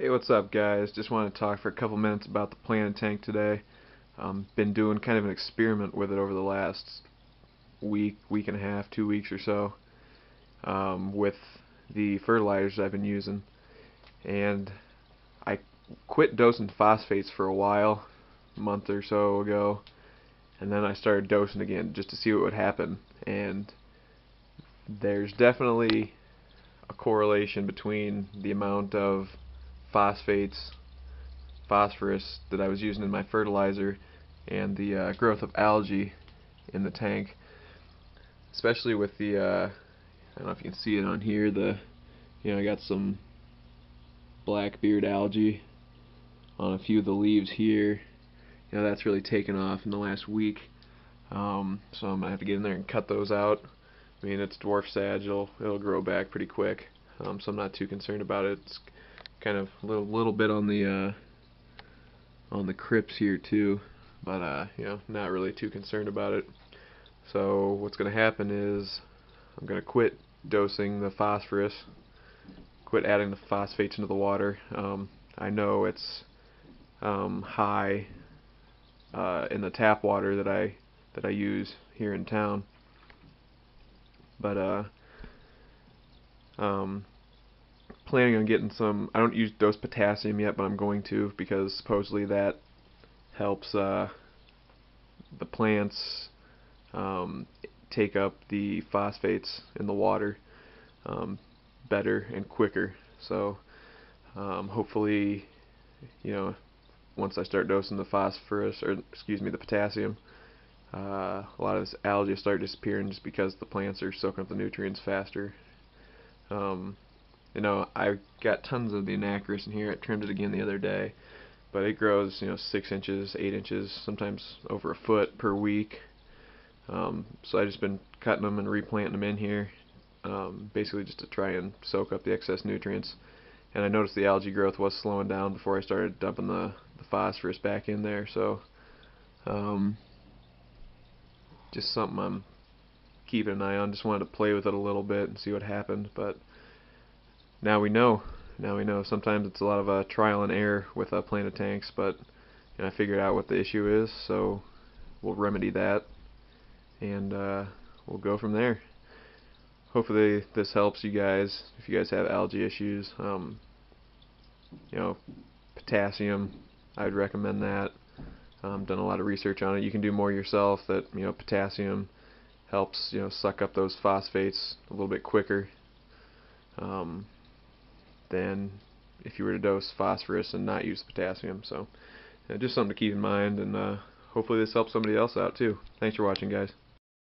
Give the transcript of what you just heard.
Hey, what's up, guys? Just want to talk for a couple minutes about the Planet Tank today. Been doing kind of an experiment with it over the last week and a half, 2 weeks or so, with the fertilizers I've been using. And I quit dosing phosphates for a while, a month or so ago, and then I started dosing again just to see what would happen. And there's definitely a correlation between the amount of phosphates phosphorus that I was using in my fertilizer and the growth of algae in the tank, especially with the I don't know if you can see it on here, I got some blackbeard algae on a few of the leaves here. That's really taken off in the last week, so I'm gonna have to get in there and cut those out. I mean, it's dwarf sagittal, it'll grow back pretty quick, so I'm not too concerned about it. It's kind of a little bit on the crypts here too, but not really too concerned about it. So what's going to happen is I'm going to quit dosing the phosphorus, quit adding the phosphates into the water. I know it's high in the tap water that I use here in town, but planning on getting some. I don't use dose potassium yet, but I'm going to, because supposedly that helps the plants take up the phosphates in the water better and quicker. So hopefully, once I start dosing the phosphorus, or excuse me, the potassium, a lot of this algae will start disappearing just because the plants are soaking up the nutrients faster. I got tons of the Anacris in here. I trimmed it again the other day, but it grows, 6 inches, 8 inches, sometimes over a foot per week. So I've just been cutting them and replanting them in here, basically just to try and soak up the excess nutrients. And I noticed the algae growth was slowing down before I started dumping the phosphorus back in there. So just something I'm keeping an eye on. Just wanted to play with it a little bit and see what happened. But now we know. Now we know. Sometimes it's a lot of trial and error with Planet Tanks, but I figured out what the issue is, so we'll remedy that, and we'll go from there. Hopefully this helps you guys if you guys have algae issues. Potassium, I'd recommend that. Done a lot of research on it. You can do more yourself. That potassium helps suck up those phosphates a little bit quicker than if you were to dose phosphorus and not use potassium. So just something to keep in mind, and hopefully this helps somebody else out too. Thanks for watching, guys.